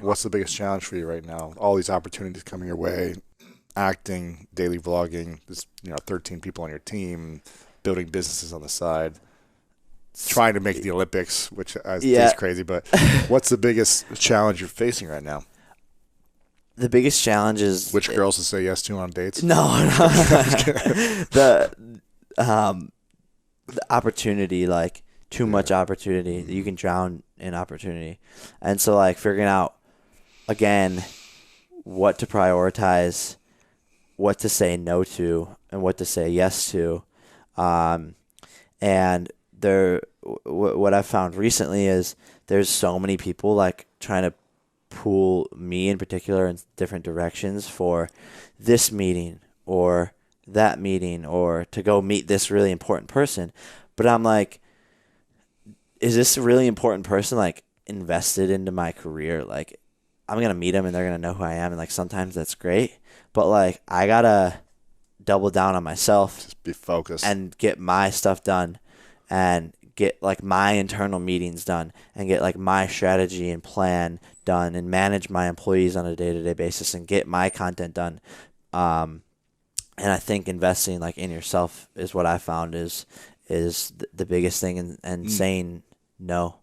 What's the biggest challenge for you right now? All these opportunities coming your way, acting, daily vlogging, there's 13 people on your team, building businesses on the side, trying to make the Olympics, which is crazy. But what's the biggest challenge you're facing right now? The biggest challenge is which girls to say yes to on dates? No. The opportunity, like too much opportunity. You can drown in opportunity. And so like figuring out again what to prioritize, what to say no to, and what to say yes to. And what I've found recently is there's so many people like trying to pull me in particular in different directions for this meeting or that meeting or to go meet this really important person. But I'm like, is this a really important person like invested into my career? Like I'm going to meet them and they're going to know who I am. And like sometimes that's great, but like I got to double down on myself. Just be focused and get my stuff done and get like my internal meetings done and get like my strategy and plan done and manage my employees on a day-to-day basis and get my content done. And I think investing like in yourself is what I found is the biggest thing and saying no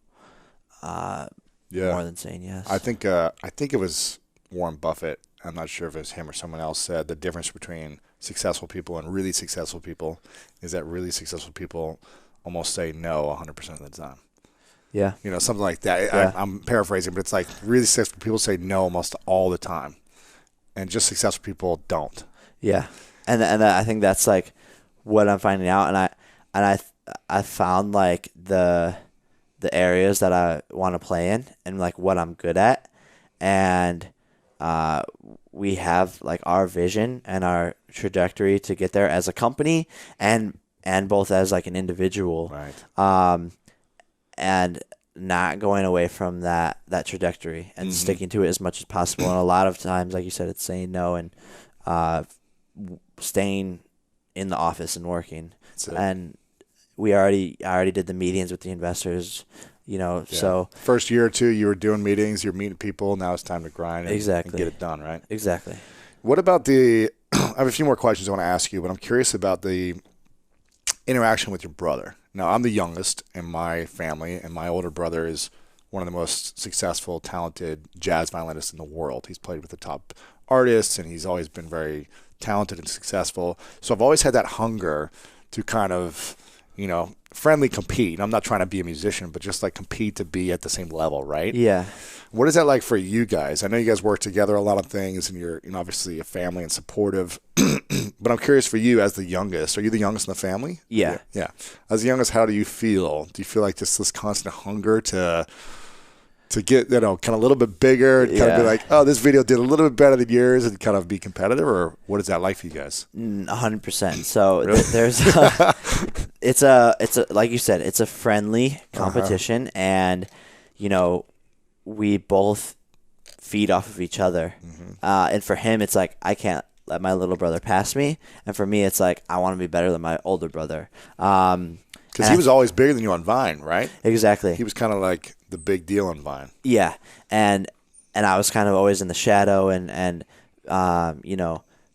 more than saying yes. I think it was Warren Buffett. I'm not sure if it was him or someone else said the difference between successful people and really successful people is that really successful people almost say no 100% of the time. Yeah. Something like that. Yeah. I'm paraphrasing, but it's like really successful people say no almost all the time. And just successful people don't. Yeah. And I think that's like what I'm finding out. And I found like the areas that I want to play in and like what I'm good at. And we have like our vision and our trajectory to get there as a company and both as like an individual, right? And not going away from that trajectory and sticking to it as much as possible. And a lot of times, like you said, it's saying no and staying in the office and working. And I already did the meetings with the investors, so first year or two you were doing meetings, you're meeting people. Now it's time to grind and get it done, right? Exactly. What about I have a few more questions I want to ask you, but I'm curious about the interaction with your brother. Now, I'm the youngest in my family, and my older brother is one of the most successful, talented jazz violinists in the world. He's played with the top artists, and he's always been very talented and successful. So I've always had that hunger to kind of, friendly compete. I'm not trying to be a musician, but just like compete to be at the same level, right? Yeah. What is that like for you guys? I know you guys work together a lot of things, and you're obviously a family and supportive. But I'm curious for you as the youngest. Are you the youngest in the family? Yeah. Yeah. As the youngest, how do you feel? Do you feel like just this constant hunger to get, kind of a little bit bigger and kind of be like, oh, this video did a little bit better than yours and kind of be competitive? Or what is that like for you guys? 100%. So there's it's like you said, it's a friendly competition and, we both feed off of each other. And for him, it's like, I can't let my little brother pass me. And for me, it's like, I want to be better than my older brother. Because he was always bigger than you on Vine, right? Exactly. He was kind of like the big deal on Vine. Yeah. And I was kind of always in the shadow and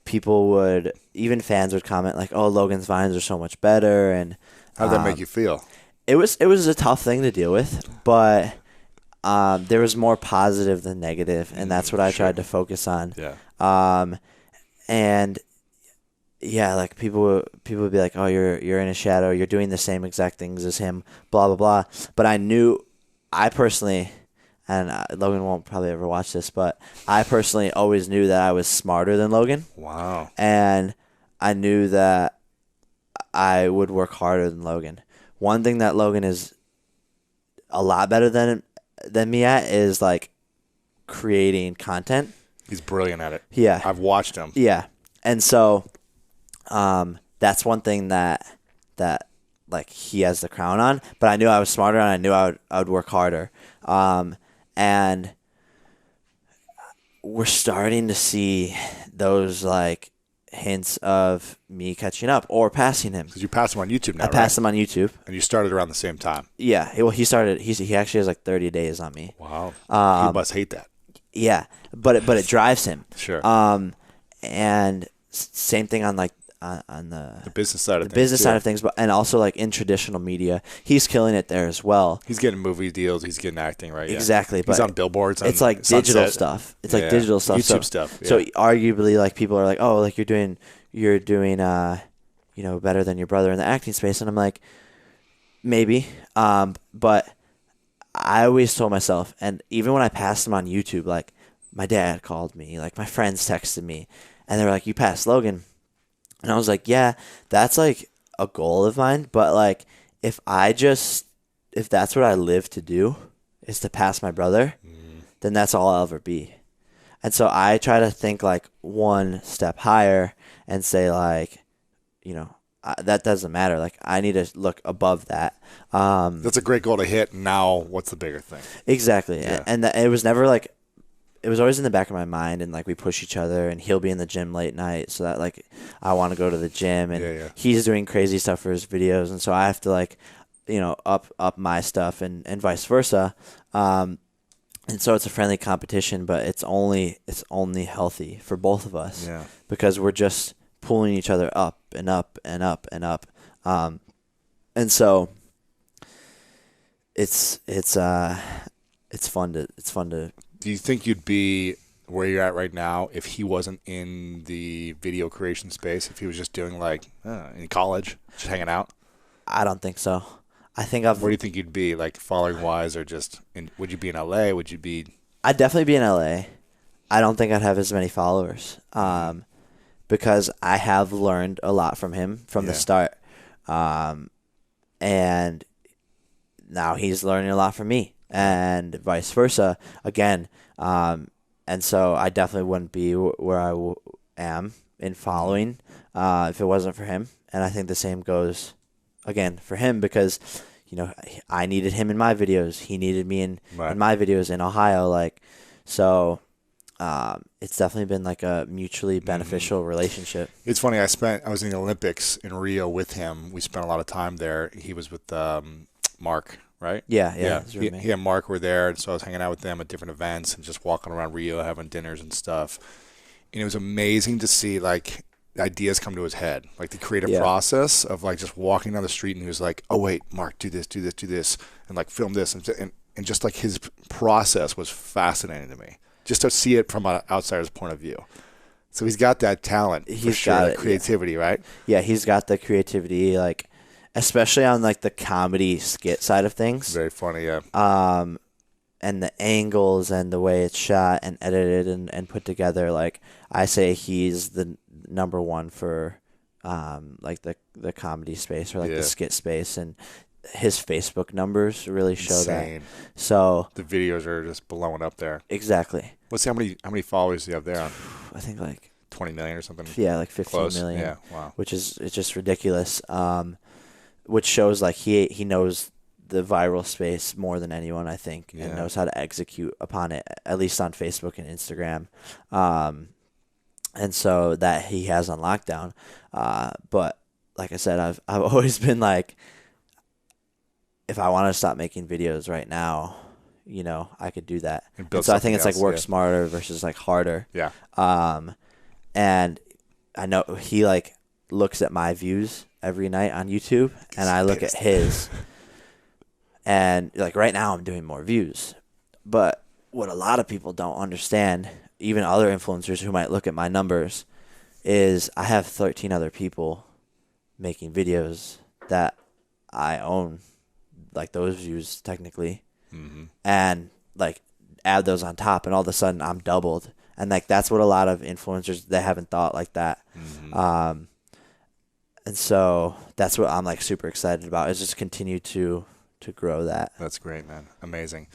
people even fans would comment like, oh, Logan's Vines are so much better. And how did that make you feel? It was a tough thing to deal with, but there was more positive than negative, and that's what I tried to focus on. Yeah. And yeah, like people would be like, "Oh, you're in a shadow. You're doing the same exact things as him." Blah blah blah. But I personally, and Logan won't probably ever watch this, but I personally always knew that I was smarter than Logan. Wow. And I knew that I would work harder than Logan. One thing that Logan is a lot better than me at is like creating content. He's brilliant at it. Yeah. I've watched him. Yeah. And so that's one thing that like he has the crown on, but I knew I was smarter and I knew I would work harder. And we're starting to see those like hints of me catching up or passing him. Because you passed him on YouTube now, I passed him on YouTube. And you started around the same time. Yeah. Well, he actually has like 30 days on me. Wow. He must hate that. Yeah, but it drives him. Sure. And same thing on like on the business side of the things. business side of things, but and also like in traditional media, he's killing it there as well. He's getting movie deals. He's getting acting, right? Yeah. Exactly. He's but on billboards. It's like digital stuff. It's like digital stuff. YouTube stuff. Yeah. So arguably, like people are like, oh, like you're doing, better than your brother in the acting space, and I'm like, maybe, but I always told myself, and even when I passed him on YouTube, like my dad called me, like my friends texted me, and they were like, you passed Logan. And I was like, yeah, that's like a goal of mine. But like, if that's what I live to do is to pass my brother, then that's all I'll ever be. And so I try to think like one step higher and say like, that doesn't matter. Like I need to look above that. That's a great goal to hit. Now, what's the bigger thing? Exactly. Yeah. And it was never like, it was always in the back of my mind, and like we push each other, and he'll be in the gym late night, so that like I want to go to the gym, and he's doing crazy stuff for his videos, and so I have to like, up my stuff, and vice versa, and so it's a friendly competition, but it's only healthy for both of us, because we're just pulling each other up and up and up and up, and so it's fun to. Do you think you'd be where you're at right now if he wasn't in the video creation space? If he was just doing like in college, just hanging out? I don't think so. I think Where do you think you'd be, like following wise, or just would you be in LA? Would you be? I'd definitely be in LA. I don't think I'd have as many followers, because I have learned a lot from him from the start, and now he's learning a lot from me. And vice versa again, and so I definitely wouldn't be where I am in following if it wasn't for him. And I think the same goes again for him, because I needed him in my videos, he needed me in my videos in Ohio, like so. It's definitely been like a mutually beneficial relationship. It's funny. I was in the Olympics in Rio with him. We spent a lot of time there. He was with Mark. Right? Yeah. He and Mark were there, and so I was hanging out with them at different events and just walking around Rio, having dinners and stuff. And it was amazing to see like ideas come to his head, like the creative process of like just walking down the street, and he was like, "Oh wait, Mark, do this, and like film this," and just like his process was fascinating to me, just to see it from an outsider's point of view. So he's got that talent, he's got it, creativity, right? Yeah, he's got the creativity, like. Especially on like the comedy skit side of things. Very funny, yeah. And the angles and the way it's shot and edited and put together, like I say he's the number one for like the comedy space or like the skit space, and his Facebook numbers really show that. So the videos are just blowing up there. Exactly. How many followers do you have there on? I think like 20 million or something. Yeah, like 15 Close. million. Yeah, wow. It's just ridiculous. Which shows like he knows the viral space more than anyone, I think, and knows how to execute upon it, at least on Facebook and Instagram. And so that he has on lockdown. But like I said, I've always been like, if I want to stop making videos right now, I could do that. And so I think it's like work smarter versus like harder. Yeah. And I know he like looks at my views every night on YouTube, and I look at his, and like right now I'm doing more views. But what a lot of people don't understand, even other influencers who might look at my numbers, is I have 13 other people making videos that I own, like those views technically, and like add those on top, and all of a sudden I'm doubled. And like that's what a lot of influencers, they haven't thought like that. And so that's what I'm like super excited about, is just continue to grow that. That's great, man. Amazing.